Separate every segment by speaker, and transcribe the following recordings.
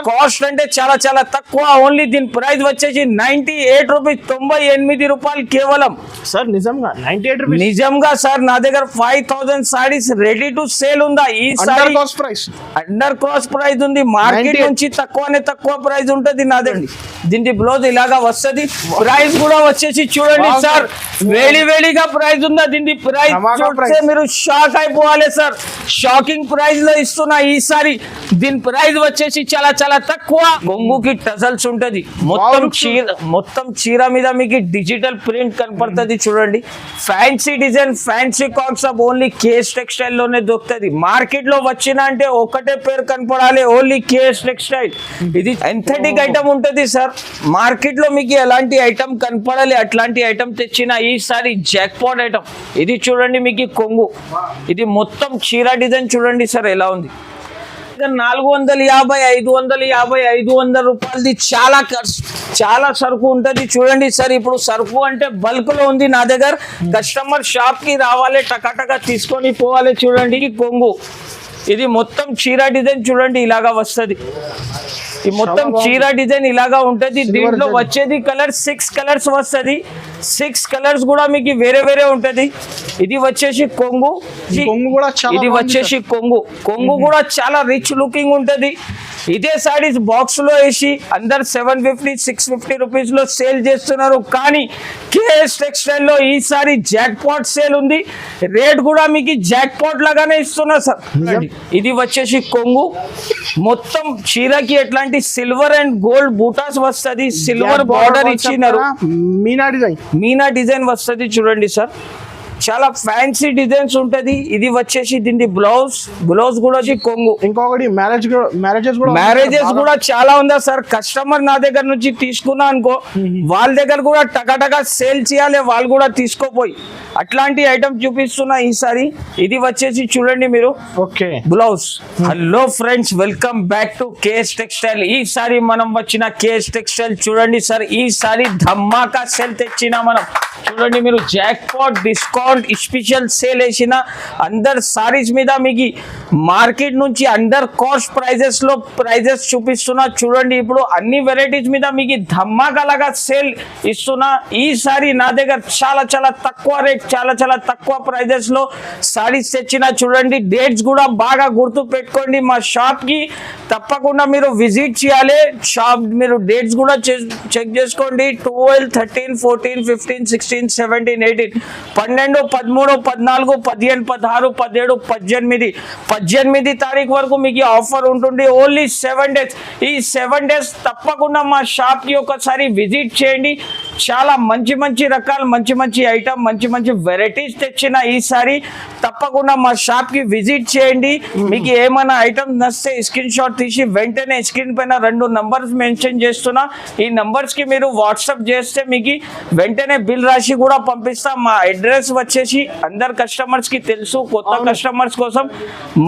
Speaker 1: Cost అంటే చాలా చాలా తక్కువ. ఓన్లీ దీని ప్రైస్ వచ్చేసి 98 రూపీస్, 98 రూపాయలు కేవలం.
Speaker 2: సార్ నిజంగా 98 రూపీస్?
Speaker 1: నిజంగా సార్, నా దగ్గర 5000 సారీస్ రెడీ టు సేల్ ఉందా. ఈ సారీ అండర్ కాస్ట్ ప్రైస్ ఉంది. మార్కెట్ నుంచి తక్కువ ప్రైస్ ఉంటుంది నా దగ్గర. దీనికి బ్లౌజ్ ఇలాగా వస్తుంది. ప్రైస్ కూడా వచ్చేసి చూడండి సార్, వేడిగా ప్రైస్ ఉందా. దీనికి ప్రైస్ చూస్తే మీరు షాక్ అయిపోవాలి సార్. షాకింగ్ ప్రైస్ లో ఇస్తున్నా ఈ సారీ. దీని ప్రైస్ వచ్చేసి చాలా చాలా తక్కువ. కొంగుకి టజల్స్ ఉంటది. మొత్తం చీర మీద మీకు డిజిటల్ ప్రింట్ కనపడుతుంది చూడండి. Fancy design, fancy concept only KS textile లోనే దొరుకుతుంది. మార్కెట్ లో వచ్చిన అంటే ఒకటే పేరు కనపడాలి, ఓన్లీ కేఎస్ టెక్స్టైల్. ఇది ఎంథెటిక్ ఐటమ్ ఉంటది సార్. మార్కెట్ లో మీకు ఎలాంటి ఐటమ్ కనపడాలి అట్లాంటి ఐటమ్ తెచ్చిన ఈసారి జాక్పాట్ ఐటమ్. ఇది చూడండి మీకు కొంగు. ఇది మొత్తం చీర డిజైన్ చూడండి సార్ ఎలా ఉంది. 450, 550, 500 రూపాయలది చాలా సరుకు ఉంటది చూడండి సార్. ఇప్పుడు సరుకు అంటే బల్క్ లో ఉంది నా దగ్గర. కస్టమర్ షాప్ కి రావాలి, టకాటకా తీసుకొని పోవాలి. చూడండి కొంగు. ఇది మొత్తం చీర డిజైన్ చూడండి ఇలాగా వస్తుంది. ఈ మొత్తం చీర డిజైన్ ఇలాగా ఉంటది. దీంట్లో వచ్చేది కలర్ 6 కలర్స్ వస్తుంది. 6 కలర్స్ కూడా మీకు వేరే ఉంటది. ఇది వచ్చేసి కొంగు. ఇది వచ్చేసి కొంగు కూడా చాలా రిచ్ లుకింగ్ ఉంటది. ఇదే సారీస్ బాక్స్ లో వేసి అందరు 750, 650 రూపీస్ లో సేల్ చేస్తున్నారు. కానీ కేఎస్ టెక్స్టైల్ లో ఈసారి జాక్ పాట్ సేల్ ఉంది. రేట్ కూడా మీకు జాక్ పాట్ లాగానే ఇస్తున్నా సార్. ఇది వచ్చేసి కొంగు. మొత్తం చీరకి ఎట్లాంటి సిల్వర్ అండ్ గోల్డ్ బూటాస్ వస్తుంది. సిల్వర్ బార్డర్ ఇచ్చినారు. మీనా డిజైన్ వస్తుంది చూడండి సార్. చాలా ఫ్యాన్సీ డిజైన్స్ ఉంటది. ఇది వచ్చేసి దీని బ్లౌజ్ కూడా వచ్చి కొంగు.
Speaker 2: ఇంకొకటి
Speaker 1: మ్యారేజెస్ కూడా చాలా ఉందా సార్. కస్టమర్ నా దగ్గర నుంచి తీసుకున్నా అనుకో, వాళ్ళ దగ్గర కూడా టకాటకా సేల్ చేయాలి, వాళ్ళు కూడా తీసుకోపోయి. అట్లాంటి ఐటమ్ చూపిస్తున్నా ఈసారి. ఇది వచ్చేసి చూడండి మీరు blouse. Hello friends, welcome back to KS textile. ఈసారి మనం వచ్చిన కేఎస్ టెక్స్టైల్ చూడండి సార్. ఈసారి ధమాకా సేల్ తెచ్చిన మనం. చూడండి మీరు, jackpot discount special sale వేసిన అందరు సారీస్ మీద మీకు మార్కెట్ నుంచి అండర్ కాస్ట్ ప్రైజెస్ చూపిస్తున్నా చూడండి. ఇప్పుడు అన్ని వెరైటీస్ మీద మీకు ధమాకా లాగా సేల్ ఇస్తున్నా. ఈసారి నా దగ్గర చాలా చాలా తక్కువ రేట్, చాలా తక్కువ ప్రైజెస్ లో సారీస్ తెచ్చిన చూడండి. డేట్స్ కూడా బాగా గుర్తు పెట్టుకోండి. మా షాప్ కి తప్పకుండా మీరు విజిట్ చేయాలి. షాప్ మీరు డేట్స్ కూడా చెక్ చేసుకోండి. 12, 13, 14, 15, 16, 17, 18, 12, 13, 14, 15, 16, 17, 18 తారీఖు వరకు మీకు ఆఫర్ ఉంటుంది. Only 7 days. ఈ 7 days తప్పకుండా మా షాప్ కి ఒకసారి విజిట్ చేయండి. చాలా మంచి రకాలు, మంచి ఐటమ్, మంచి వెరైటీస్ తెచ్చిన ఈసారి తప్పకుండా మా షాప్ కి విజిట్ చేయండి. మీకు ఏమైనా ఐటమ్ నచ్చితే స్క్రీన్ షాట్ తీసి వెంటనే స్క్రీన్ పైన 2 నంబర్స్ మెన్షన్ చేస్తున్నా. ఈ నంబర్స్ కి మీరు వాట్సాప్ చేస్తే మీకు వెంటనే బిల్ రాసి కూడా పంపిస్తా. మా అడ్రస్ వచ్చేసి అందరు కస్టమర్స్ కి తెలుసు, కొత్త కస్టమర్స్ కోసం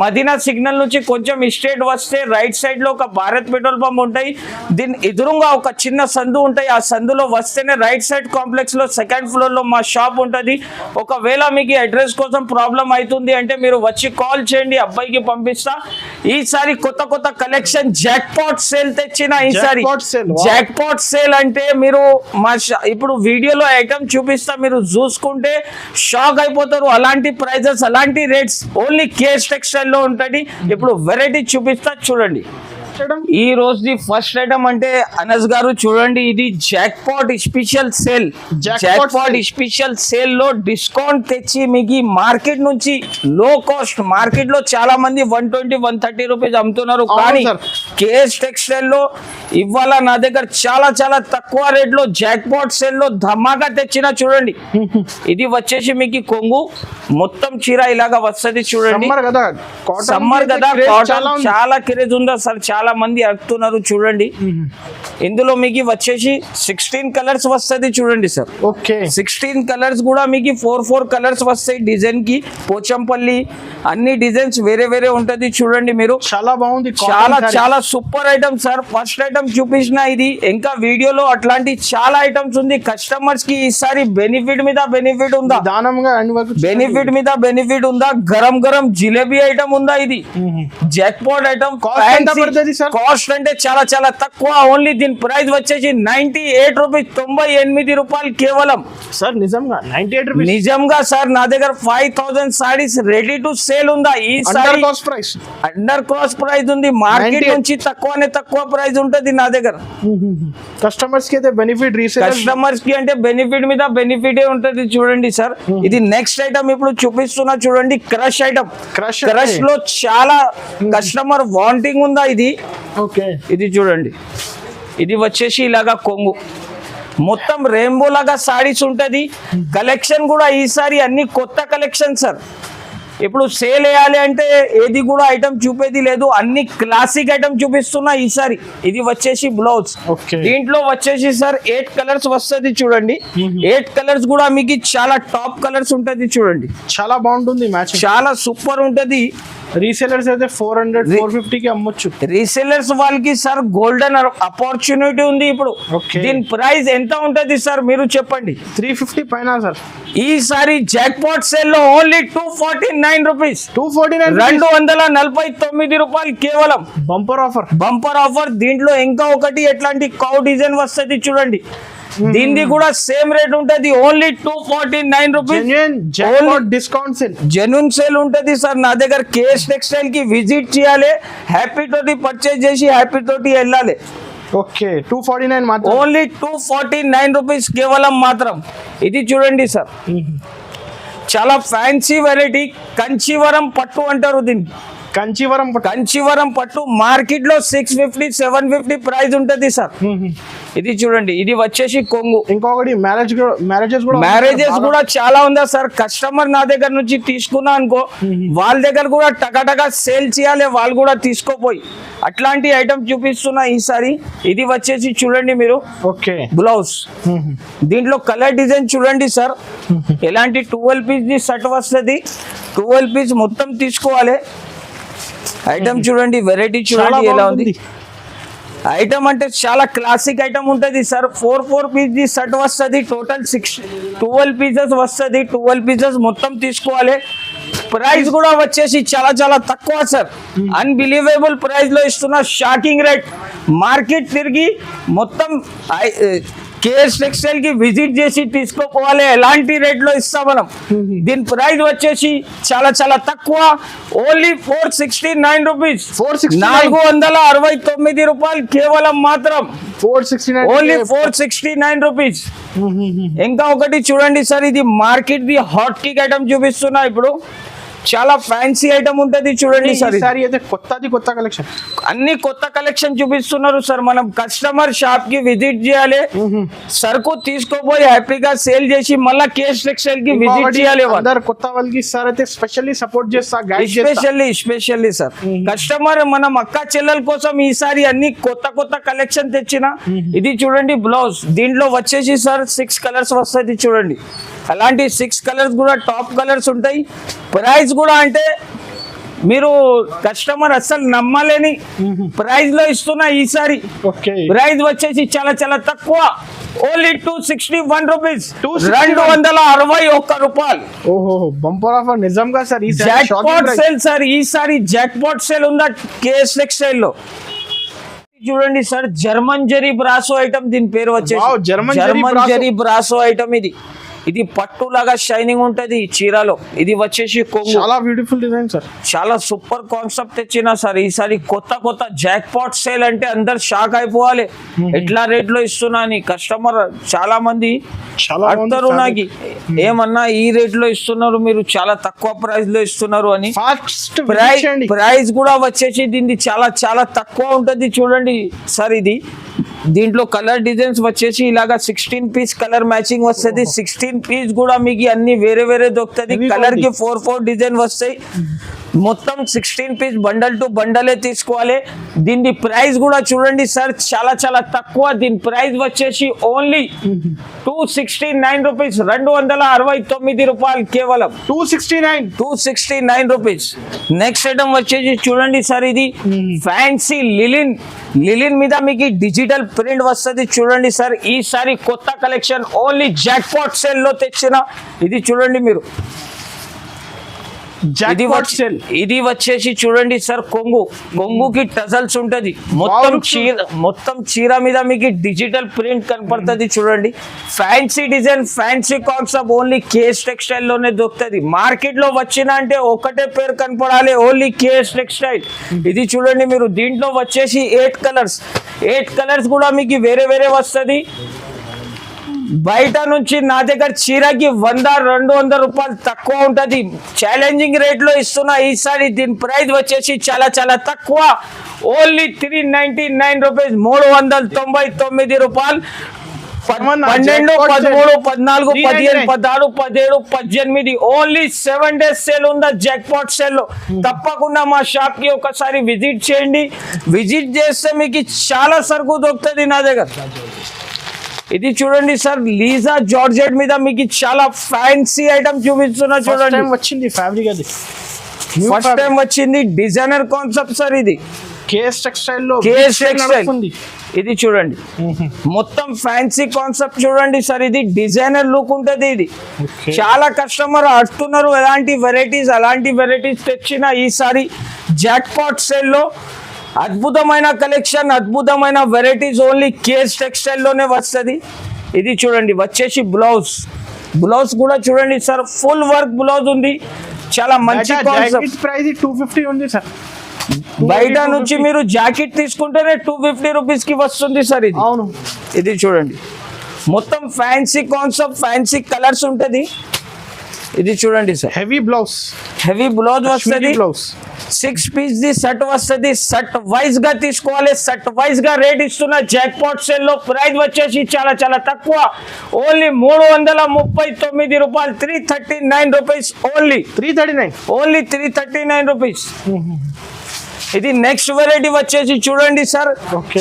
Speaker 1: మదీనా సిగ్నల్ నుంచి కొంచెం స్ట్రేట్ వస్తే రైట్ సైడ్ లో ఒక భారత్ పెట్రోల్ పంప్ ఉంటాయి. దీని ఎదురుగా ఒక చిన్న సందు ఉంటాయి. ఆ సందులో వస్తేనే రైట్ సైడ్ కాంప్లెక్స్ లో 2nd ఫ్లోర్ లో మా షాప్ ఉంటది. ఒకవేళ మీకు అడ్రస్ కోసం ప్రాబ్లం అవుతుంది అంటే మీరు వచ్చి కాల్ చేయండి, అబ్బాయికి పంపిస్తా. ఈసారి కొత్త కలెక్షన్ జాక్ పాట్ సేల్ తెచ్చిన. ఈసారి జాక్ పాట్ సేల్ అంటే మీరు మా ఇప్పుడు వీడియోలో ఐటమ్ చూపిస్తా, మీరు చూసుకుంటే షాక్ అయిపోతారు. అలాంటి ప్రైజెస్, అలాంటి రేట్స్ ఓన్లీ కేఎస్ టెక్స్టైల్ లో ఉంటుంది. ఇప్పుడు వెరైటీ చూపిస్తా చూడండి. ఈ రోజు ఫస్ట్ ఐటమ్ అంటే అనస్ గారు చూడండి, ఇది jackpot special sale. Jackpot special sale లో డిస్కౌంట్ తెచ్చి మీకు మార్కెట్ నుంచి లో కాస్ట్, మార్కెట్ లో చాలా మంది 120, 130 రూపీస్ అమ్ముతున్నారు. కానీ కేఎస్ టెక్స్టైల్ లో ఇవాళ నా దగ్గర చాలా తక్కువ రేట్ లో జాక్ పాట్ సేల్ లో ధమాకా తెచ్చిన చూడండి. ఇది వచ్చేసి మీకు కొంగు. మొత్తం చీర ఇలాగా వస్తుంది చూడండి. సమ్మర్ కదా, కాటన్ చాలా క్రేజ్ ఉందా సార్, చాలా మంది అడుగుతున్నారు చూడండి. ఇందులో మీకు వచ్చేసి 16 కలర్స్ వస్తుంది చూడండి సార్. 16 కలర్స్ కూడా మీకు 4 కలర్స్ వస్తాయి. డిజైన్ కి పోచంపల్లి అన్ని డిజైన్స్ వేరే ఉంటది చూడండి. మీరు
Speaker 2: చాలా బాగుంది,
Speaker 1: చాలా super item sir. First item item చూపించిన ఇది ఇంకా వీడియోలో అట్లాంటి చాలా ఐటమ్స్ ఉంది కస్టమర్స్ కి ఈసారి బెనిఫిట్ మీద బెనిఫిట్ ఉందా
Speaker 2: దానంగా అన్ని వరకు
Speaker 1: బెనిఫిట్ మీద బెనిఫిట్ ఉందా గరం గరం జిలేబీ ఐటమ్ ఉందా ఇది జాక్ పాట్ ఐటమ్ కాస్ట్ అంటే చాలా చాలా తక్కువ ఓన్లీ దీని ప్రైస్ వచ్చేసి 98 రూపీస్ 98 రూపాయలు కేవలం
Speaker 2: సార్ నిజంగా 98 రూపీస్
Speaker 1: నిజంగా సార్ నా దగ్గర 5000 సారీస్ రెడీ టు సేల్ ఉందా ఈ sorry
Speaker 2: cost price
Speaker 1: under cross price ఉంది మార్కెట్ నుంచి తక్కువ ప్రైస్ ఉంటది నా దగ్గర
Speaker 2: కస్టమర్స్ కి అయితే బెనిఫిట్
Speaker 1: కస్టమర్స్ కి అంటే బెనిఫిట్ మీద బెనిఫిట్ ఉంటది చూడండి సార్ ఇది నెక్స్ట్ ఐటమ్ ఇప్పుడు చూపిస్తున్నా చూడండి క్రష్ ఐటమ్ క్రష్ లో చాలా కస్టమర్ వాంటింగ్ ఉందా ఇది
Speaker 2: ఓకే
Speaker 1: ఇది చూడండి ఇది వచ్చేసి ఇలాగా కొంగు మొత్తం రెయిన్బో లాగా సారీస్ ఉంటది కలెక్షన్ కూడా ఈసారి అన్ని కొత్త కలెక్షన్ సార్ ఇప్పుడు సేల్ వేయాలి అంటే ఏది కూడా ఐటమ్ చూపేది లేదు అన్ని క్లాసిక్ ఐటమ్ చూపిస్తున్నా ఈసారి ఇది వచ్చేసి బ్లౌజ్ దీంట్లో వచ్చేసి సార్ 8 కలర్స్ వస్తుంది చూడండి 8 కలర్స్ కూడా మీకు చాలా టాప్ కలర్స్ ఉంటది చూడండి
Speaker 2: చాలా బాగుంటుంది మ్యాచ్
Speaker 1: చాలా సూపర్ ఉంటది
Speaker 2: రీసెలర్స్ అయితే 400 450 కి అమ్మొచ్చు
Speaker 1: రీసెలర్స్ వాళ్ళకి సార్ గోల్డెన్ ఆపర్చునిటీ ఉంది ఇప్పుడు దీని ప్రైస్ ఎంత ఉంటది సార్ మీరు చెప్పండి
Speaker 2: 350 పైన సార్
Speaker 1: ఈసారి జాక్ పాట్ సేల్ లో ఓన్లీ 249 రూపీస్ 249 రూపాయలు కేవలం బంపర్ ఆఫర్ దీంట్లో ఇంకా ఒకటి ఎట్లాంటి కౌ డిజైన్ వస్తుంది చూడండి దీనిది కూడా సేమ్ రేట్ ఉంటది only 249 rupees
Speaker 2: discount sale
Speaker 1: genuine sale ఉంటది సార్ నా దగ్గర కేఎస్ టెక్స్టైల్ కి విజిట్ చేయాలి హ్యాపీ తోటి పర్చేజ్ చేసి హ్యాపీ తోటి వెళ్ళాలి
Speaker 2: ఓకే 249 మాత్రం
Speaker 1: ఓన్లీ 249 రూపీస్ కేవలం మాత్రం ఇది చూడండి సార్ చాలా ఫ్యాన్సీ వెరైటీ కంచీవరం పట్టు అంటారు దీన్ని కంచీవరం పట్టు మార్కెట్ లో 650 750 ప్రైస్ ఉంటది సార్ ఇది చూడండి ఇది వచ్చేసి కొంగు
Speaker 2: ఇంకొకటి మ్యారేజెస్
Speaker 1: కూడా చాలా ఉందా సార్ కస్టమర్ నా దగ్గర నుంచి తీసుకున్నా అనుకో వాళ్ళ దగ్గర కూడా టకాటకా సేల్ చేయాలి వాళ్ళు కూడా తీసుకోపోయి అట్లాంటి ఐటమ్ చూపిస్తున్నా ఈసారి ఇది వచ్చేసి చూడండి మీరు బ్లౌజ్ దీంట్లో కలర్ డిజైన్ చూడండి సార్ ఎలాంటి 12 పీస్ ది సెట్ వస్తుంది 12 పీస్ మొత్తం తీసుకోవాలి ఐటమ్ చూడండి వెరైటీ చూడండి ఎలా ఉంది ఐటమ్ అంటే చాలా క్లాసిక్ ఐటమ్ ఉంటుంది సార్ 4 పీస్ ది సెట్ వస్తుంది టోటల్ 12 పీసెస్ వస్తుంది 12 పీసెస్ మొత్తం తీసుకోవాలి ప్రైస్ కూడా వచ్చేసి చాలా చాలా తక్కువ సార్ అన్బిలీవబుల్ ప్రైస్ లో ఇస్తున్నా షాకింగ్ రేట్ మార్కెట్ తిరిగి మొత్తం కేఎస్ టెక్స్టైల్ కి విజిట్ చేసి తీసుకోవాలి ఎలాంటి రేట్ లో ఇస్తాం మనం దీని ప్రైస్ వచ్చేసి చాలా చాలా తక్కువ ఓన్లీ 469 రూపీస్ 469 రూపాయలు కేవలం మాత్రం
Speaker 2: 469
Speaker 1: ఓన్లీ 469 రూపీస్ ఇంకా ఒకటి చూడండి సార్ ఇది market the hot cake item చూపిస్తున్నా ఇప్పుడు చాలా ఫ్యాన్సీ ఐటమ్ ఉంటది చూడండి సార్
Speaker 2: అయితే కొత్త కలెక్షన్
Speaker 1: అన్ని కొత్త కలెక్షన్ చూపిస్తున్నారు సార్ మనం కస్టమర్ షాప్ కి విజిట్ చేయాలి సరుకు తీసుకోపోయి హ్యాపీగా సేల్ చేసి మళ్ళా కేఎస్ టెక్స్టైల్ కి విజిట్ చేయాలి
Speaker 2: కొత్త వాళ్ళకి సార్ అయితే స్పెషల్లీ సపోర్ట్ చేస్తా
Speaker 1: స్పెషల్లీ సార్ కస్టమర్ మనం అక్క చెల్లెల కోసం ఈసారి అన్ని కొత్త కలెక్షన్ తెచ్చిన ఇది చూడండి బ్లౌజ్ దీంట్లో వచ్చేసి సార్ 6 కలర్స్ వస్తుంది చూడండి అలాంటి 6 కలర్స్ కూడా టాప్ కలర్స్ ఉంటాయి ప్రైస్ కూడా అంటే మీరు కస్టమర్ అస్సలు నమ్మలేని ప్రైస్ లో ఇస్తున్నా ఈసారి ప్రైస్ వచ్చేసి చాలా చాలా తక్కువ ఓన్లీ 261 రూపీస్ 261 రూపాయలు
Speaker 2: బంపర్ ఆఫర్ నిజంగా sir
Speaker 1: jackpot sale sir ఈసారి జాక్ పాట్ సేల్ ఉందా కేఎస్ టెక్స్టైల్ లో చూడండి సార్ జర్మన్ జరీ బ్రాసో ఐటమ్ దీని పేరు వచ్చేసి జర్మన్ జరీ బ్రాసో ఐటమ్ ఇది పట్టు లాగా షైనింగ్ ఉంటది చీరలో ఇది వచ్చేసి కొంగు
Speaker 2: చాలా బ్యూటిఫుల్ డిజైన్ సార్
Speaker 1: చాలా సూపర్ కాన్సెప్ట్ తెచ్చిన సార్ ఈసారి కొత్త జాక్ పాట్ సేల్ అంటే అందరు షాక్ అయిపోవాలి ఎట్లా రేట్ లో ఇస్తున్నా అని కస్టమర్ చాలా మంది అడుగుతారు నాకు ఏమన్నా ఈ రేట్ లో ఇస్తున్నారు మీరు చాలా తక్కువ ప్రైస్ లో ఇస్తున్నారు అని ప్రైస్ కూడా వచ్చేసి దీన్ని చాలా చాలా తక్కువ ఉంటది చూడండి సార్ ఇది దీంట్లో కలర్ డిజైన్స్ వచ్చేసి ఇలాగా 16 పీస్ కలర్ మ్యాచింగ్ వస్తుంది 16 పీస్ కూడా మీకు అన్ని వేరే దొరుకుతుంది కలర్ కి 4 డిజైన్ వస్తాయి మొత్తం 16 పీస్ బండల్ టు బండలే తీసుకోవాలి. దీని ప్రైస్ కూడా చూడండి సార్, చాలా చాలా తక్కువ. దీని ప్రైస్ వచ్చేసి ఓన్లీ 269 రూపీస్, 269 రూపాయలు కేవలం.
Speaker 2: 269
Speaker 1: రూపీస్. నెక్స్ట్ ఐటమ్ వచ్చేసి చూడండి సార్, ఇది ఫ్యాన్సీ లిలిన్ మీద మీకు డిజిటల్ ప్రింట్ వస్తుంది. చూడండి సార్, ఈసారి కొత్త కలెక్షన్ ఓన్లీ జాక్పాట్ సేల్ లో తెచ్చిన. ఇది చూడండి మీరు, ఇది వచ్చేసి చూడండి సార్, కొంగుకి టజల్స్ ఉంటది. మొత్తం చీర మీద మీకు డిజిటల్ ప్రింట్ కనపడుతుంది. చూడండి, fancy design, fancy concept only KS textile లోనే దొరుకుతుంది. మార్కెట్ లో వచ్చిన అంటే ఒకటే పేరు కనపడాలి, ఓన్లీ కేఎస్ టెక్స్టైల్. ఇది చూడండి మీరు, దీంట్లో వచ్చేసి 8 కలర్స్ కూడా మీకు వేరే వేరే వస్తుంది. బయట నుంచి నా దగ్గర చీరకి 100-200 రూపాయలు తక్కువ ఉంటది. ఛాలెంజింగ్ రేట్ లో ఇస్తున్నా ఈసారి. దీని ప్రైస్ వచ్చేసి చాలా చాలా తక్కువ, ఓన్లీ 399 రూపీస్, 399 రూపాయలు. 12, 13, 14, 15, 16, 17, 18 ఓన్లీ 7 days సేల్ ఉందా జాక్పాట్ సేల్ లో. తప్పకుండా మా షాప్ కి ఒకసారి విజిట్ చేయండి. విజిట్ చేస్తే మీకు చాలా సరుకు దొరుకుతుంది నా దగ్గర. ఇది చూడండి సార్, లీజా జార్జెట్ మీద మీకు చాలా ఫ్యాన్సీ ఐటమ్ చూపిస్తున్నా. చూడండి,
Speaker 2: వచ్చింది ఫ్యాబ్రిక్, అది
Speaker 1: ఫస్ట్ టైం వచ్చింది డిజైనర్ కాన్సెప్ట్ సార్. ఇది
Speaker 2: కేఎస్ టెక్స్టైల్ లో
Speaker 1: ఇది చూడండి, మొత్తం ఫ్యాన్సీ కాన్సెప్ట్ చూడండి సార్. ఇది డిజైనర్ లుక్ ఉంటది. ఇది చాలా కస్టమర్ అడుగుతున్నారు అలాంటి వెరైటీస్ తెచ్చిన ఈసారి జాక్పాట్ సేల్ లో. అద్భుతమైన కలెక్షన్, అద్భుతమైన వెరైటీస్ ఓన్లీ కేఎస్ టెక్స్టైల్ లోనే వస్తుంది. ఇది చూడండి, వచ్చేసి బ్లౌజ్ కూడా చూడండి సార్, ఫుల్ వర్క్ బ్లౌజ్ ఉంది. చాలా మంచి కాన్సెప్ట్.
Speaker 2: ప్రైస్ 250 ఉంది సార్.
Speaker 1: బయట నుంచి మీరు జాకెట్ తీసుకుంటేనే 250 రూపీస్ కి వస్తుంది సార్. ఇది
Speaker 2: అవును.
Speaker 1: ఇది చూడండి, మొత్తం ఫ్యాన్సీ కాన్సెప్ట్, ఫ్యాన్సీ కలర్స్ ఉంటది. ఇది చూడండి సార్,
Speaker 2: హెవీ బ్లౌజ్
Speaker 1: వస్తుంది. 6 పీస్ ది సెట్ వస్తుంది. సెట్ వైజ్ గా తీసుకోవాలి, సెట్ వైజ్ గా రేట్ ఇస్తున్న జాక్పాట్ సేల్ లో. ప్రైస్ వచ్చేసి చాలా చాలా తక్కువ, ఓన్లీ 339 రూపాయలు, 339 రూపీస్ ఓన్లీ. 339 రూపీస్. ఇది నెక్స్ట్ వెరైటీ వచ్చేసి చూడండి సార్,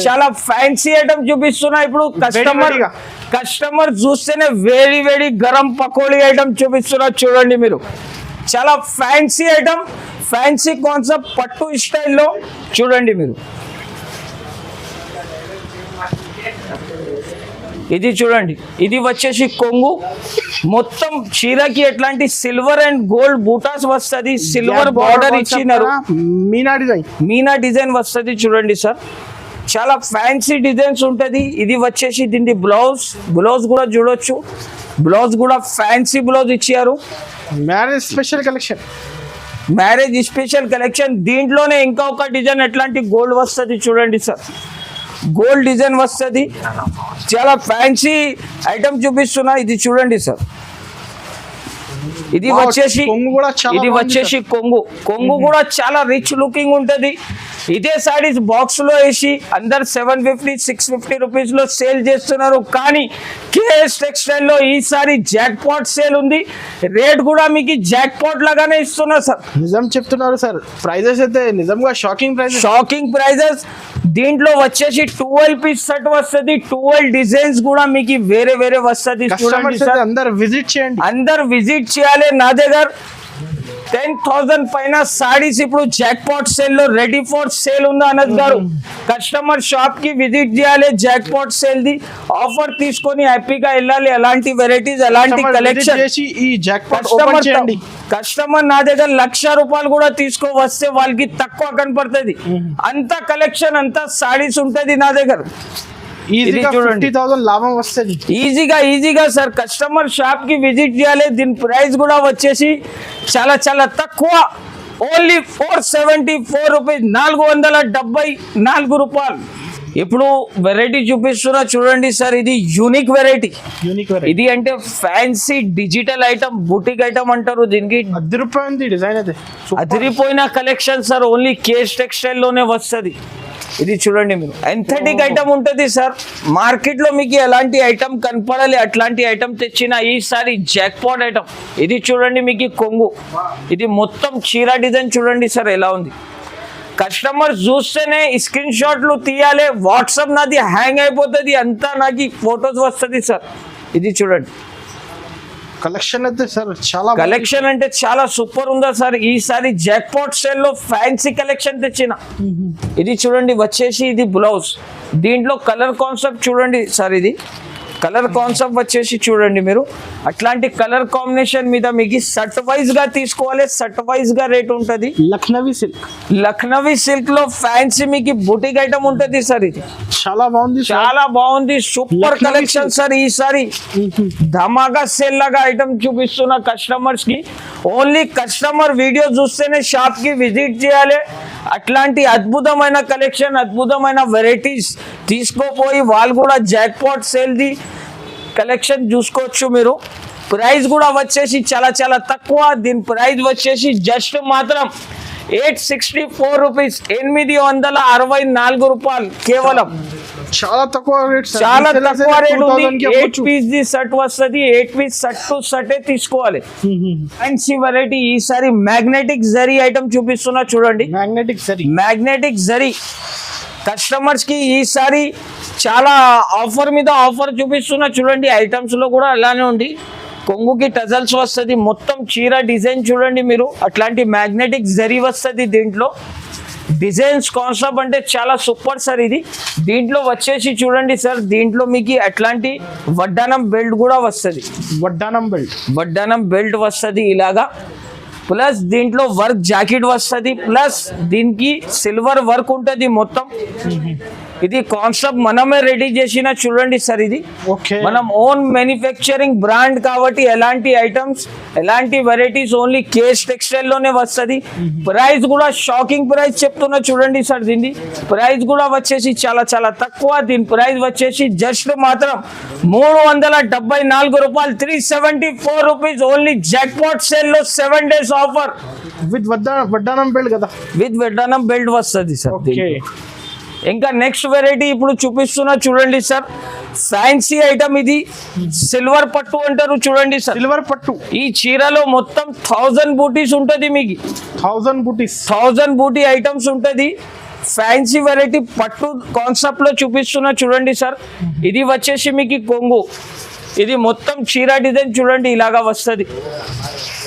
Speaker 1: చాలా ఫ్యాన్సీ ఐటమ్ చూపిస్తున్నా. ఇప్పుడు కస్టమర్ చూస్తేనే వేడి గరం పకోడీ ఐటమ్ చూపిస్తున్నా. చూడండి మీరు, చాలా ఫ్యాన్సీ ఐటమ్, ఫ్యాన్సీ కాన్సెప్ట్, పట్టు స్టైల్లో. చూడండి మీరు, ఇది చూడండి, ఇది వచ్చేసి కొంగు. మొత్తం చీరకి ఎట్లాంటి సిల్వర్ అండ్ గోల్డ్ బూటాస్ వస్తుంది. సిల్వర్ బార్డర్ ఇచ్చినారు, మీనా డిజైన్ వస్తుంది. చూడండి సార్, చాలా ఫ్యాన్సీ డిజైన్స్ ఉంటుంది. ఇది వచ్చేసి దీని బ్లౌజ్ కూడా చూడొచ్చు. బ్లౌజ్ కూడా ఫ్యాన్సీ బ్లౌజ్ ఇచ్చారు.
Speaker 2: Marriage special collection. దీంట్లోనే ఇంకా ఒక డిజైన్ ఎట్లాంటి గోల్డ్ వస్తుంది. చూడండి సార్, గోల్డ్ డిజైన్ వస్తుంది. చాలా ఫ్యాన్సీ ఐటమ్ చూపిస్తున్నా. ఇది చూడండి సార్, ఇది వచ్చేసి కొంగు కూడా చాలా రిచ్ లుకింగ్ ఉంటది. ఇదే సారీస్ బాక్స్ లో వేసి అందరు 750-650 రూపీస్ లో సేల్ చేస్తున్నారు. కానీ కేఎస్ టెక్స్టైల్ లో ఈసారి జాక్పాట్ సేల్ ఉంది. రేట్ కూడా మీకు జాక్పాట్ లాగానే ఇస్తున్నా సార్. నిజం చెప్తున్నారు సార్, ప్రైజెస్ అయితే నిజంగా షాకింగ్
Speaker 1: ప్రైజెస్. దీంట్లో వచ్చేసి 12 పీస్ సెట్ వస్తుంది. 12 డిజైన్స్ కూడా మీకు వేరే వేరే వస్తుంది. చూడండి సార్, అందరు విజిట్ చేయాలి. నా దగ్గర 10,000 పైన సారీస్ ఇప్పుడు జాక్పాట్ సేల్ లో రెడీ ఫర్ సేల్ ఉంది. అనంత్ గారు, కస్టమర్ షాప్ కి విజిట్ చేయాలి. జాక్పాట్ సేల్ ది ఆఫర్ తీసుకొని హ్యాపీగా వెళ్ళాలి. అలాంటి వెరైటీస్, అలాంటి కలెక్షన్. కస్టమర్ నా దగ్గర 1,00,000 రూపాయలు కూడా తీసుకో వస్తే వాళ్ళకి తక్కువ కనపడుతుంది. అంత కలెక్షన్, అంత సారీస్ ఉంటది నా దగ్గర.
Speaker 2: లాభం వస్తుంది
Speaker 1: ఈజీగా సార్. కస్టమర్ షాప్ కి విజిట్ చేయాలి. దీని ప్రైస్ కూడా వచ్చేసి చాలా చాలా తక్కువ, ఓన్లీ 474 రూపీస్, 474 రూపాయలు. ఇప్పుడు వెరైటీ చూపిస్తున్నా చూడండి సార్. ఇది యూనిక్ వెరైటీ. ఇది అంటే fancy digital item, boutique item అంటారు దీనికి.
Speaker 2: అదిరిపోయింది డిజైన్, అయితే
Speaker 1: అదిరిపోయిన collection sir. Only KS textile లోనే వస్తుంది.
Speaker 2: ఇది చూడండి మీరు ఎంథెటిక్ ఐటమ్ ఉంటుంది సార్. మార్కెట్ లో మీకు ఎలాంటి ఐటమ్ కనపడాలి అట్లాంటి ఐటమ్ తెచ్చిన ఈసారి జాక్పాట్ ఐటమ్. ఇది చూడండి మీకు కొంగు, ఇది మొత్తం చీర డిజైన్ చూడండి సార్ ఎలా ఉంది. కస్టమర్ చూస్తేనే స్క్రీన్ షాట్లు తీయాలి, వాట్సాప్ నాది హ్యాంగ్ అయిపోతుంది, అంతా నాకు ఫొటోస్ వస్తుంది సార్. ఇది చూడండి
Speaker 3: కలెక్షన్ అయితే సార్ చాలా
Speaker 2: కలెక్షన్ అంటే చాలా సూపర్ ఉందా సార్. ఈసారి జాక్పాట్ సేల్ లో ఫ్యాన్సీ కలెక్షన్ తెచ్చిన. ఇది చూడండి వచ్చేసి ఇది బ్లౌజ్, దీంట్లో కలర్ కాన్సెప్ట్ చూడండి సార్. ఇది కలర్ కాన్సెప్ట్ వచ్చేసి చూడండి మీరు, అట్లాంటి కలర్ కాంబినేషన్ మీద మీకు సట్ వైజ్ గా తీసుకోవాలి, సట్ వైజ్ గా రేట్ ఉంటుంది.
Speaker 3: లక్నవీ సిల్క్,
Speaker 2: లక్నవీ సిల్క్ లో ఫ్యాన్సీ మీకు బుటిక్ ఐటమ్ ఉంటుంది సార్. ఇది
Speaker 3: చాలా బాగుంది,
Speaker 2: చాలా బాగుంది, సూపర్ కలెక్షన్ సార్. ఈసారి ధమాకా సేల్ లాగా ఐటమ్ చూపిస్తున్న కస్టమర్స్ కి. ఓన్లీ కస్టమర్ వీడియో చూస్తేనే షాప్ కి విజిట్ చేయాలి. అట్లాంటి అద్భుతమైన కలెక్షన్, అద్భుతమైన వెరైటీస్ తీసుకోపోయి వాళ్ళు కూడా జాక్పాట్ సేల్ ది కలెక్షన్ చూసుకోవచ్చు మీరు. ప్రైస్ కూడా వచ్చేసి చాలా చాలా తక్కువ. దీని ప్రైస్ వచ్చేసి జస్ట్ మాత్రం 864 రూపీస్, 864 రూపాయలు కేవలం.
Speaker 3: చాలా తక్కువ రేట్,
Speaker 2: చాలా తక్కువ రేట్ ఉంది. 8 పీస్ ది షర్ట్ వస్తుంది, 8 పీస్ షర్ట్ టు షర్టే తీసుకోవాలి. ఫ్యాన్సీ వెరైటీ ఈసారి మ్యాగ్నెటిక్ జరీ ఐటమ్ చూపిస్తున్నా చూడండి.
Speaker 3: Magnetic zari,
Speaker 2: magnetic zari customers కి ఈసారి చాలా ఆఫర్ మీద ఆఫర్ చూపిస్తున్నా చూడండి. ఐటమ్స్ లో కూడా అలానే ఉంది. కొంగుకి టజల్స్ వస్తుంది, మొత్తం చీర డిజైన్ చూడండి మీరు. అట్లాంటి మ్యాగ్నెటిక్ జరీ వస్తుంది దీంట్లో. డిజైన్స్ కాన్సెప్ట్ అంటే చాలా సూపర్ సార్. ఇది దీంట్లో వచ్చేసి చూడండి సార్, దీంట్లో మీకు అట్లాంటి వడ్డానం బెల్ట్ కూడా వస్తుంది.
Speaker 3: వడ్డానం బెల్ట్,
Speaker 2: వడ్డానం బెల్ట్ వస్తుంది ఇలాగా. ప్లస్ దీంట్లో వర్క్ జాకెట్ వస్తుంది, ప్లస్ దీనికి సిల్వర్ వర్క్ ఉంటుంది మొత్తం. ఇది కాన్సెప్ట్ మనమే రెడీ చేసిన చూడండి సార్. ఇది
Speaker 3: ఓకే,
Speaker 2: మనం ఓన్ మ్యానుఫ్యాక్చరింగ్ బ్రాండ్ కాబట్టి ఎలాంటి ఐటమ్స్, ఎలాంటి వెరైటీస్ ఓన్లీ కేస్ టెక్స్టైల్ లోనే వస్తుంది. ప్రైస్ కూడా షాకింగ్ ప్రైస్ చెప్తున్నా చూడండి సార్. దీన్ని ప్రైస్ కూడా వచ్చేసి చాలా చాలా తక్కువ. దీని ప్రైస్ వచ్చేసి జస్ట్ మాత్రం 374 రూపాయలు, 374 రూపీస్ ఓన్లీ. జాక్పాట్ సేల్ లో 7 days ఆఫర్
Speaker 3: విత్ వడ్డానం బెల్ట్ కదా,
Speaker 2: విత్ వడ్డానం బెల్ట్ వస్తుంది సార్.
Speaker 3: ఓకే.
Speaker 2: ఇంకా నెక్స్ట్ వెరైటీ ఇప్పుడు చూపిస్తున్నా చూడండి సార్. ఫ్యాన్సీ ఐటమ్ ఇది, సిల్వర్ పట్టు అంటారు చూడండి సార్.
Speaker 3: సిల్వర్ పట్టు,
Speaker 2: ఈ చీరలో మొత్తం 1000 బూటీస్ ఉంటుంది మీకు.
Speaker 3: 1000 బూటీస్,
Speaker 2: 1000 బూటీ ఐటమ్స్ ఉంటుంది. ఫ్యాన్సీ వెరైటీ పట్టు కాన్సెప్ట్ లో చూపిస్తున్నా చూడండి సార్. ఇది వచ్చేసి మీకు కొంగు, ఇది మొత్తం చీర డిజైన్ చూడండి ఇలాగా వస్తుంది.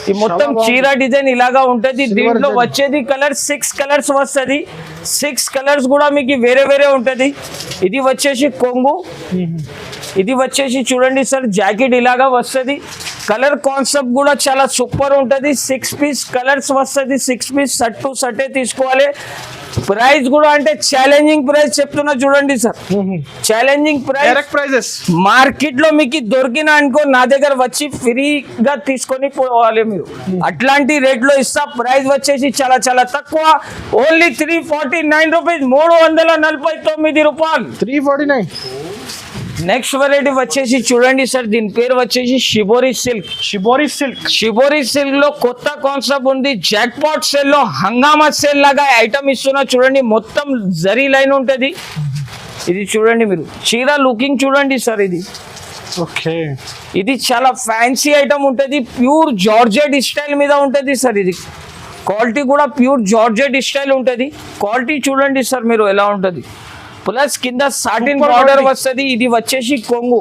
Speaker 2: ఈ మొత్తం చీర డిజైన్ ఇలాగా ఉంటది. దీంట్లో వచ్చేది కలర్ 6 కలర్స్ వస్తుంది. 6 కలర్స్ కూడా మీకు వేరే వేరే ఉంటది. ఇది వచ్చేసి కొంగు, ఇది వచ్చేసి చూడండి సార్ జాకెట్ ఇలాగా వస్తుంది. కలర్ కాన్సెప్ట్ కూడా చాలా సూపర్ ఉంటది. 6 పీస్ కలర్స్ వస్తుంది, 6 పీస్ షర్ట్ టు షర్టే తీసుకోవాలి. ప్రైస్ కూడా అంటే ఛాలెంజింగ్ ప్రైస్ చెప్తున్నా చూడండి sir. Challenging price,
Speaker 3: direct prices.
Speaker 2: Market లో మీకు దొరికిన అనుకో నా దగ్గర వచ్చి ఫ్రీగా తీసుకొని పోవాలి మీరు. అట్లాంటి రేట్ లో ఇస్తా. ప్రైస్ వచ్చేసి చాలా చాలా తక్కువ, ఓన్లీ 349 రూపీస్, 349 రూపాయలు,
Speaker 3: 349.
Speaker 2: నెక్స్ట్ వెరైటీ వచ్చేసి చూడండి సార్. దీని పేరు వచ్చేసి shibori silk.
Speaker 3: Shibori silk,
Speaker 2: shibori silk లో కొత్త కాన్సెప్ట్ ఉంది. జాక్పాట్ సేల్ లో హంగామా సేల్ లాగా ఐటమ్ ఇస్తున్నా చూడండి. మొత్తం జరీ లైన్ ఉంటది. ఇది చూడండి మీరు, చీర లుకింగ్ చూడండి సార్. ఇది
Speaker 3: ఓకే,
Speaker 2: ఇది చాలా ఫ్యాన్సీ ఐటమ్ ఉంటుంది. ప్యూర్ జార్జెట్ స్టైల్ మీద ఉంటుంది సార్. ఇది క్వాలిటీ కూడా ప్యూర్ జార్జెట్ స్టైల్ ఉంటుంది. క్వాలిటీ చూడండి సార్ మీరు ఎలా ఉంటుంది. ప్లస్ కింద సాటిన్ బార్డర్ వస్తుంది. ఇది వచ్చేసి కొంగు,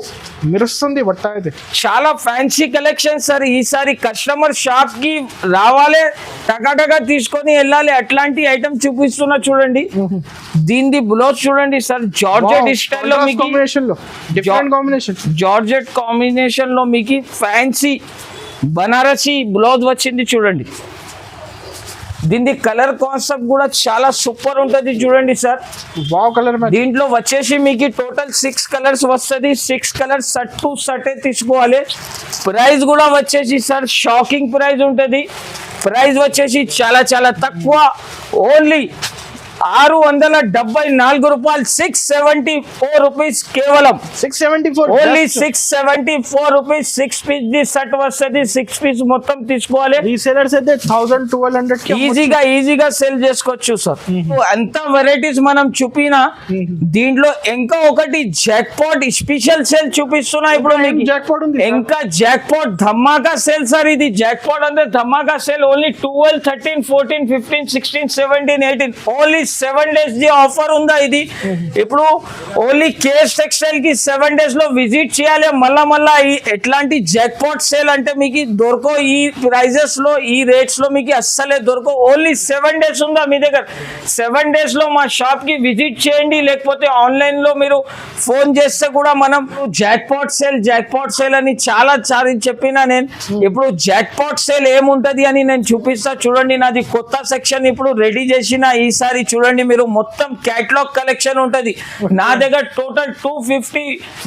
Speaker 3: మెరుస్తుంది బట్ట అయితే.
Speaker 2: చాలా ఫ్యాన్సీ కలెక్షన్ సార్. ఈసారి కస్టమర్ షాప్ కి రావాలి, టకాటకా తీసుకొని వెళ్ళాలి. అట్లాంటి ఐటమ్ చూపిస్తున్నా చూడండి. దీని బ్లౌజ్ చూడండి సార్, జార్జెట్ స్టైల్ లో మీకు, జార్జెట్ కాంబినేషన్ లో మీకు ఫ్యాన్సీ బనారసి బ్లౌజ్ వచ్చింది చూడండి. దీని కలర్ కాన్సెప్ట్ కూడా చాలా సూపర్ ఉంటుంది చూడండి సార్.
Speaker 3: Wow colour.
Speaker 2: దీంట్లో వచ్చేసి మీకు టోటల్ 6 కలర్స్ వస్తుంది. 6 కలర్స్ షర్ట్ టు షర్టే తీసుకోవాలి. ప్రైస్ కూడా వచ్చేసి సార్ షాకింగ్ ప్రైస్ ఉంటుంది. ప్రైస్ వచ్చేసి చాలా చాలా తక్కువ, ఓన్లీ 674 రూపాయలు, 674 రూపీస్ కేవలం.
Speaker 3: 674
Speaker 2: only 674 rupees. 6 piece the set వస్తుంది. 6 పీస్ మొత్తం తీసుకోవాలి.
Speaker 3: రీసేలర్స్ అయితే 1000-1200 కి
Speaker 2: ఈజీగా సేల్ చేసుకోవచ్చు సార్. అంత వెరైటీస్ మనం చూపినా దీంట్లో ఇంకా ఒకటి జాక్ పాట్ స్పెషల్ సేల్ చూపిస్తున్నా ఇప్పుడు మీకు.
Speaker 3: జాక్పాట్ ఉంది
Speaker 2: ఇంకా జాక్ పాట్ ధమాకా సేల్ సార్. ఇది జాక్ పాట్ అంటే ధమాకా sale. Only 12, 13, 14, 15, 16, 17, 18 only 7 days the offer ఉందా ఇది. ఇప్పుడు ఓన్లీ కేఎస్ టెక్స్టైల్ కి 7 days లో విజిట్ చేయాలి. మళ్ళా ఎట్లాంటి జాక్ పాట్ సేల్ అంటే మీకు దొరకో ఈ ప్రైజెస్ లో, ఈ రేట్స్ లో మీకు అస్సలే దొరకో. ఓన్లీ 7 days ఉందా మీ దగ్గర. 7 days లో మా షాప్ కి విజిట్ చేయండి. లేకపోతే ఆన్లైన్ లో మీరు ఫోన్ చేస్తే కూడా మనం జాక్ పాట్ సేల్ అని చాలా చెప్పినా నేను. ఇప్పుడు జాక్ పాట్ సేల్ ఏముంటది అని నేను చూపిస్తా చూడండి. నాది కొత్త సెక్షన్ ఇప్పుడు రెడీ చేసిన ఈసారి చూడండి మీరు. మొత్తం క్యాటలాగ్ కలెక్షన్ ఉంటది నా దగ్గర. Total 250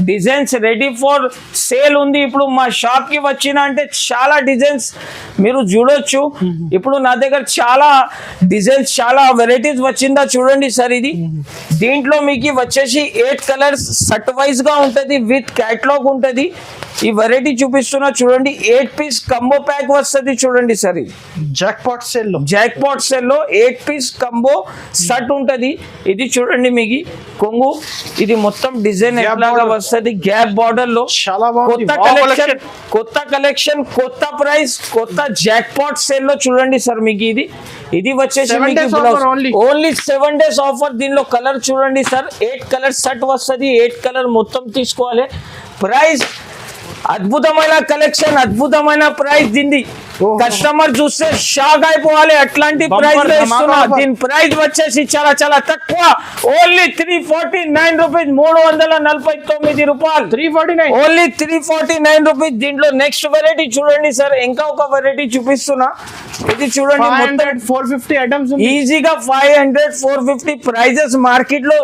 Speaker 2: designs ready for sale ఉంది. ఇప్పుడు మా షాప్ కి వచ్చిన అంటే చాలా డిజైన్స్ మీరు చూడొచ్చు. ఇప్పుడు నా దగ్గర చాలా డిజైన్స్, చాలా వెరైటీస్ వచ్చిందా చూడండి సార్. ఇది దీంట్లో మీకు వచ్చేసి 8 కలర్స్ సెట్ వైజ్ గా ఉంటది, విత్ క్యాటలాగ్ ఉంటది. ఈ వెరైటీ చూపిస్తున్నా చూడండి. 8 పీస్ కంబో ప్యాక్ వస్తుంది చూడండి సార్. ఇది
Speaker 3: జాక్పాట్ సేల్ లో
Speaker 2: 8 పీస్ కంబో సెట్ ఉంటది. ఇది చూడండి మీకు కొంగు. ఇది మొత్తం డిజైన్ ఎట్లాగా వస్తుంది గ్యాప్ బార్డర్ లో.
Speaker 3: చాలా బాగుంది.
Speaker 2: కొత్త కలెక్షన్, కొత్త ప్రైస్, కొత్త జాక్ పాట్ సేల్ లో చూడండి సార్ మీకు. ఇది వచ్చేసి ఓన్లీ 7 days ఆఫర్. దీనిలో కలర్ చూడండి సార్. 8 కలర్ సెట్ వస్తుంది. 8 కలర్ మొత్తం తీసుకోవాలి. ప్రైస్ అద్భుతమైన కలెక్షన్, అద్భుతమైన ప్రైస్. దీన్ని కస్టమర్ చూస్తే షాక్ అయిపోవాలి. అట్లాంటి ప్రైస్ లో ఇస్తున్నా. దీని ప్రైస్ వచ్చేసి చాలా తక్కువ. Only 349 rupees. 349 రూపాయలు.
Speaker 3: 349
Speaker 2: ఓన్లీ 349 రూపీస్. దీంట్లో నెక్స్ట్ వెరైటీ చూడండి సార్. ఇంకా ఒక వెరైటీ చూపిస్తున్నా. ఇది చూడండి.
Speaker 3: 450 ఐటమ్స్
Speaker 2: ఈజీగా 500, 450 ప్రైజెస్ మార్కెట్ లో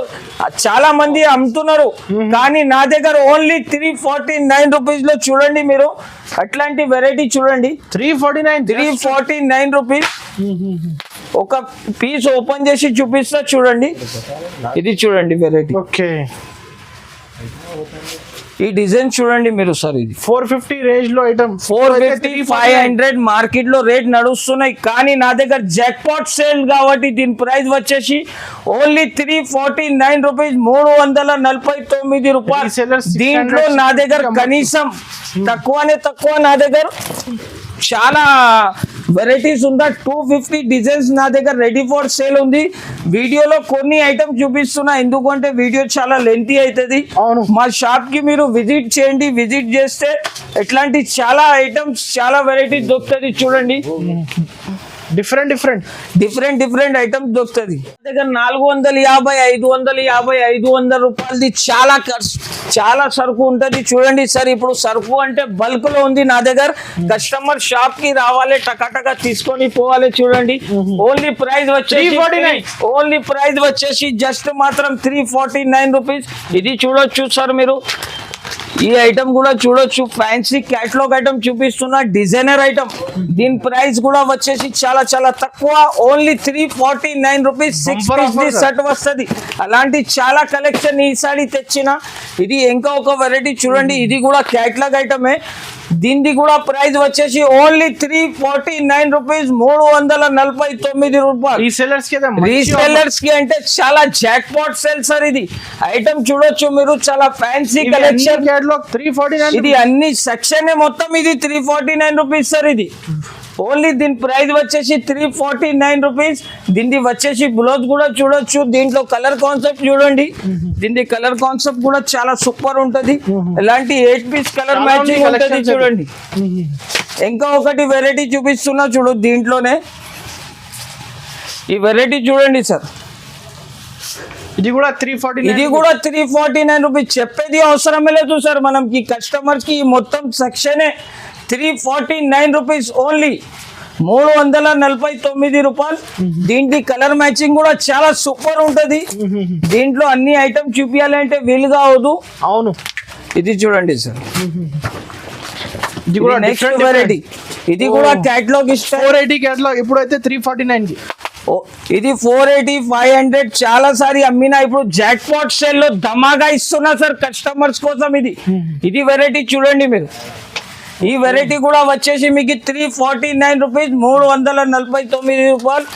Speaker 2: చాలా మంది అమ్ముతున్నారు. కానీ నా దగ్గర ఓన్లీ 349 రూపీస్ లో చూడండి మీరు. అట్లాంటి వెరైటీ చూడండి. 349 రూపీస్. ఒక పీస్ ఓపెన్ చేసి చూపిస్తా చూడండి. ఇది చూడండి వెరైటీ.
Speaker 3: ఓకే,
Speaker 2: ఈ డిజైన్ చూడండి మీరు సార్. ఇది
Speaker 3: 450 రేంజ్ లో ఐటమ్.
Speaker 2: 450, 500 మార్కెట్ లో రేట్ నడుస్తున్నాయి. కానీ నా దగ్గర జాక్ పాట్ సేల్ కాబట్టి దీని ప్రైస్ వచ్చేసి ఓన్లీ 349 రూపీస్. 349 రూపాయలు. దీంట్లో నా దగ్గర కనీసం తక్కువ నా దగ్గర చాలా వెరైటీస్ ఉందా. 250 డిజైన్స్ నా దగ్గర రెడీ ఫర్ సేల్ ఉంది. వీడియోలో కొన్ని ఐటమ్ చూపిస్తున్నా ఎందుకంటే వీడియో చాలా లెంతీ అవుతుంది. మా షాప్ కి మీరు విజిట్ చేయండి. విజిట్ చేస్తే ఎట్లాంటి చాలా ఐటమ్స్, చాలా వెరైటీస్ దొరుకుతుంది చూడండి. డిఫరెంట్ ఐటమ్స్ దొరుకుతుంది దగ్గర. 450, 500 రూపాయలది చాలా సరుకు ఉంటది చూడండి సార్. ఇప్పుడు సరుకు అంటే బల్క్ లో ఉంది నా దగ్గర. కస్టమర్ షాప్ కి రావాలి, టకాటకా తీసుకొని పోవాలి చూడండి. ఓన్లీ ప్రైస్ వచ్చేసి జస్ట్ మాత్రం 349 రూపీస్. ఇది చూడొచ్చు సార్ మీరు. ఈ ఐటమ్ కూడా చూడొచ్చు. ఫ్యాన్సీ క్యాటలాగ్ ఐటమ్ చూపిస్తున్నా. Designer item. దీని ప్రైస్ కూడా వచ్చేసి చాలా తక్కువ. Only 349 rupees. 6 పీస్ సెట్ వస్తుంది. అలాంటి చాలా కలెక్షన్ ఈసారి తెచ్చిన. ఇది ఇంకా ఒక వెరైటీ చూడండి. ఇది కూడా క్యాటలాగ్ ఐటమే. దీనిది కూడా ప్రైస్ వచ్చేసి ఓన్లీ 349 రూపీస్. 349 రూపాయలు. రీసెల్లర్స్ కి అంటే చాలా జాక్ పాట్ సేల్ సార్. ఇది ఐటమ్ చూడొచ్చు మీరు. చాలా ఫ్యాన్సీ కలెక్షన్.
Speaker 3: 349.
Speaker 2: ఇది అన్ని సెక్షన్ మొత్తం. ఇది 349 రూపీస్ సార్. ఇది ఓన్లీ దీని ప్రైస్ వచ్చేసి 349 రూపీస్. దీన్ని వచ్చేసి బ్లౌజ్ కూడా చూడొచ్చు. దీంట్లో కలర్ కాన్సెప్ట్ చూడండి. దీని కలర్ కాన్సెప్ట్ కూడా చాలా సూపర్ ఉంటది. ఇలాంటి 8 పీస్ కలర్ మ్యాచింగ్ ఉంటది చూడండి. ఇంకా ఒకటి వెరైటీ చూపిస్తున్నా చూడు. దీంట్లోనే ఈ వెరైటీ చూడండి సార్.
Speaker 3: ఇది కూడా
Speaker 2: 349 రూపీస్. చెప్పేది అవసరమే లేదు సార్ మనకి. కస్టమర్స్ కి మొత్తం సెక్షనే 349 రూపీస్. ఓన్లీ 349 రూపాయలు. దీంట్లో కలర్ మ్యాచింగ్ కూడా చాలా సూపర్ ఉంటది. దీంట్లో అన్ని ఐటమ్ చూపించాలంటే వీలుగా అవదు.
Speaker 3: అవును.
Speaker 2: ఇది చూడండి సార్. ఇది కూడా నెక్స్ట్ వెరైటీ. ఇది కూడా క్యాటలాగ్ ఇస్తారు.
Speaker 3: 480 క్యాటలాగ్. ఇప్పుడైతే 349 కి.
Speaker 2: ఇది 480 500 చాలా సారి అమ్మినా ఇప్పుడు జాక్ పాట్ సేల్ లో ధమాగా ఇస్తున్నా సార్ కస్టమర్స్ కోసం. ఇది వెరైటీ చూడండి మీరు. ఈ వెరైటీ కూడా వచ్చేసి మీకు 349 రూపీస్, 349 రూపాయలు.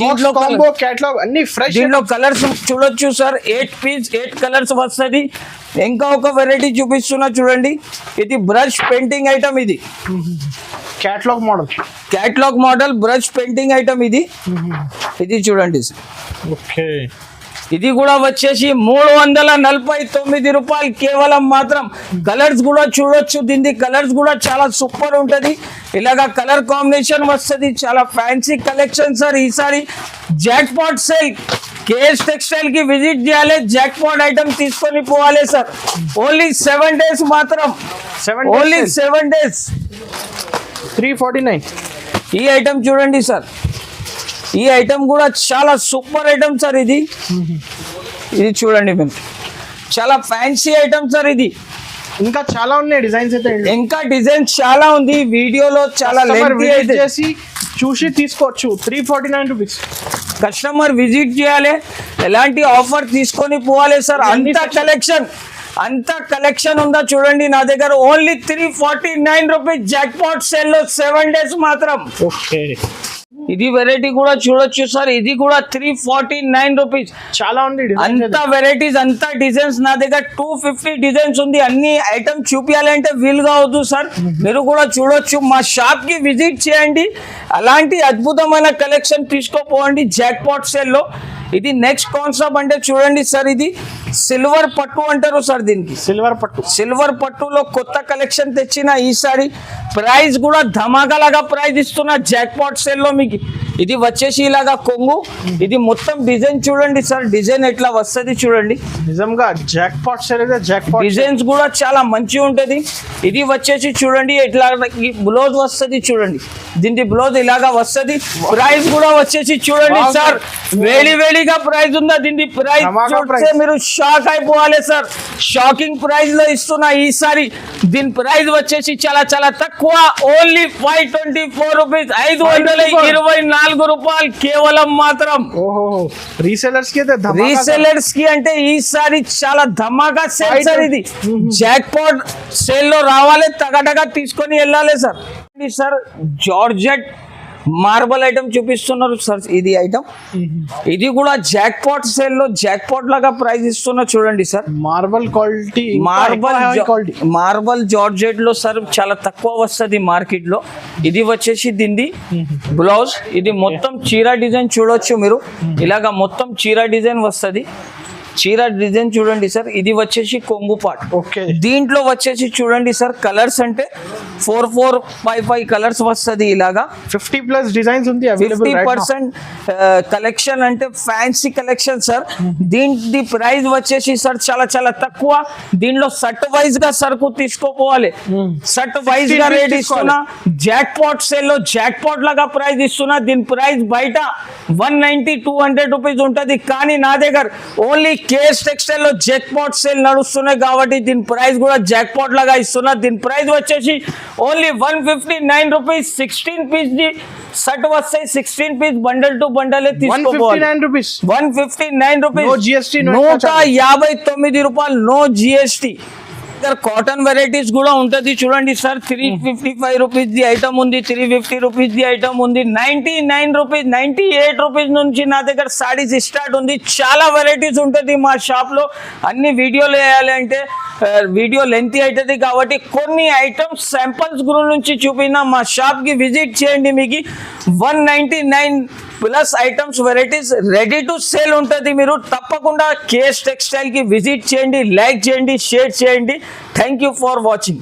Speaker 2: దీంట్లో
Speaker 3: కాంబో కేటలాగ్ అన్ని ఫ్రెష్.
Speaker 2: దీంట్లో కలర్స్ చూడొచ్చు సార్, 8 కలర్స్ వస్తుంది. ఇంకా ఒక వెరైటీ చూపిస్తున్నా చూడండి. ఇది బ్రష్ పెయింటింగ్ ఐటమ్. ఇది catalogue model brush painting item. ఇది చూడండి సార్.
Speaker 3: ఓకే,
Speaker 2: ఇది కూడా వచ్చేసి 349 రూపాయలు కేవలం మాత్రం. కలర్స్ కూడా చూడొచ్చు, దీని కలర్స్ కూడా చాలా సూపర్ ఉంటది. ఇలాగా కలర్ కాంబినేషన్ వస్తుంది, చాలా ఫ్యాన్సీ కలెక్షన్ సార్. ఈసారి jackpot sale KS textile కి విజిట్ చేయాలి, జాక్ పాట్ ఐటమ్ తీసుకొని పోవాలి సార్. ఓన్లీ 7 days మాత్రం, ఓన్లీ 7 days.
Speaker 3: 349.
Speaker 2: ఈ ఐటమ్ చూడండి సార్. ఈ ఐటమ్ కూడా చాలా సూపర్ ఐటమ్ సార్. ఇది చూడండి మీరు, చాలా ఫ్యాన్సీ ఐటమ్ సార్. ఇది
Speaker 3: ఇంకా చాలా ఉన్నాయి డిజైన్స్ అయితే.
Speaker 2: ఇంకా డిజైన్స్ చాలా ఉంది, వీడియోలో చాలా లెంతీ అయితే
Speaker 3: చేసి చూసి తీసుకోవచ్చు. 349 రూపీస్.
Speaker 2: కస్టమర్ విజిట్ చేయాలి, ఎలాంటి ఆఫర్ తీసుకొని పోవాలి సార్. అంత కలెక్షన్ ఉందా చూడండి నా దగ్గర. Only 349 rupees jackpot sale లో 7 days మాత్రం.
Speaker 3: ఓకే,
Speaker 2: ఇది వెరైటీ కూడా చూడొచ్చు సార్. ఇది కూడా 349 రూపీస్.
Speaker 3: చాలా ఉంది
Speaker 2: అంత వెరైటీస్, అంత డిజైన్స్ నా దగ్గర 250 డిజైన్స్ ఉంది. అన్ని ఐటమ్ చూపించాలంటే వీలుగా అవుతుంది సార్. మీరు కూడా చూడొచ్చు, మా షాప్ కి విజిట్ చేయండి, అలాంటి అద్భుతమైన కలెక్షన్ తీసుకోపోండి జాక్ పాట్ సేల్ లో. ఇది నెక్స్ట్ కాన్సెప్ట్ అంటే చూడండి సార్. ఇది సిల్వర్ పట్టు అంటారు సార్ దీనికి. సిల్వర్ పట్టులో కొత్త కలెక్షన్ తెచ్చిన ఈసారి. ప్రైస్ కూడా ధమాకాలాగా ప్రైస్ ఇస్తున్నా జాక్ పాట్ సేల్ లో మీకు. ఇది వచ్చేసి ఇలాగా కొంగు. ఇది మొత్తం డిజైన్ చూడండి సార్, డిజైన్ ఎట్లా వస్తుంది చూడండి.
Speaker 3: నిజంగా జాక్ పాట్ సేల్ అయితే జాక్ పాట్
Speaker 2: డిజైన్స్ కూడా చాలా మంచిగా ఉంటది. ఇది వచ్చేసి చూడండి ఎట్లా బ్లౌజ్ వస్తుంది చూడండి. దీనికి బ్లౌజ్ ఇలాగా వస్తుంది. ప్రైస్ కూడా వచ్చేసి చూడండి సార్, వేడిగా ప్రైస్ ఉందా. దీనికి ప్రైస్ చూస్తే మీరు షాక్ అయిపోవాలి సార్. షాకింగ్ ప్రైస్ లో ఇస్తున్నా ఈసారి. దీని ప్రైస్ వచ్చేసి చాలా తక్కువ, ఓన్లీ 524 రూపీస్, 524 రూపాయలు కేవలం మాత్రం. రీసెలర్స్ కి అంటే ఈసారి చాలా ధమాకా సేల్ సార్. ఇది జాక్ పాట్ సేల్ లో రావాలి, తగటగా తీసుకొని వెళ్ళాలి sir. Sir georgette marble item చూపిస్తున్నారు సార్. ఇది ఐటమ్, ఇది కూడా జాక్ పాట్ సేల్ లో జాక్ పాట్ లాగా ప్రైస్ ఇస్తున్నా చూడండి సార్. మార్బల్ జార్జెట్ లో సార్ చాలా తక్కువ వస్తుంది మార్కెట్ లో. ఇది వచ్చేసి దీన్ని బ్లౌజ్. ఇది మొత్తం చీర డిజైన్ చూడొచ్చు మీరు. ఇలాగా మొత్తం చీర డిజైన్ వస్తుంది. చీర డిజైన్ చూడండి సార్. ఇది వచ్చేసి కొంగు పాట్. దీంట్లో వచ్చేసి చూడండి సార్, కలర్స్ అంటే 4-5 కలర్స్ వస్తుంది. ఇలాగా
Speaker 3: 50+ డిజైన్స్ ఉంది.
Speaker 2: 50% కలెక్షన్ అంటే ఫ్యాన్సీ కలెక్షన్ సార్. దీని ప్రైస్ వచ్చేసి సార్ చాలా తక్కువ. దీనిలో సట్ వైజ్ గా సరుకు తీసుకోపోవాలి, సట్ వైజ్ గా రేట్ ఇస్తున్నా. జాక్ పాట్ సేల్ లో జాక్ పాట్ లాగా ప్రైస్ ఇస్తున్నా. దీని ప్రైస్ బయట 190-200 రూపీస్ ఉంటుంది, కానీ నా దగ్గర ఓన్లీ కేఎస్ టెక్స్టైల్ లో జాక్ పాట్ సేల్ నడుస్తున్నాయి కాబట్టి దీని ప్రైస్ కూడా జాక్ పాట్ లాగా ఇస్తున్నా. దీని ప్రైస్ వచ్చేసి only 159 rupees. 16 piece the set వస్తాయి, 16 పీస్ బండల్ టు బండల్ తీసుకోవాలి. 159 రూపీస్, 159 రూపాయలు, నో జిఎస్టీ. కాటన్ వెరైటీస్ కూడా ఉంటది చూడండి సార్. 355 రూపీస్ ది ఐటమ్ ఉంది, 350 రూపీస్ ది ఐటమ్ ఉంది, 99 రూపీస్, 98 రూపీస్ నుంచి నా దగ్గర సారీస్ స్టార్ట్ ఉంది. చాలా వెరైటీస్ ఉంటుంది మా షాప్ లో. అన్ని వీడియోలు వేయాలంటే వీడియో లెంతీ అవుతుంది కాబట్టి కొన్ని ఐటమ్స్ శాంపుల్స్ గురించి చూపిన. మా షాప్ కి విజిట్ చేయండి. మీకు 199+ items varieties ready to sale ఉంటుంది. మీరు తప్పకుండా కేఎస్ టెక్స్టైల్ కి విజిట్ చేయండి, లైక్ చేయండి, షేర్ చేయండి. Thank you for watching.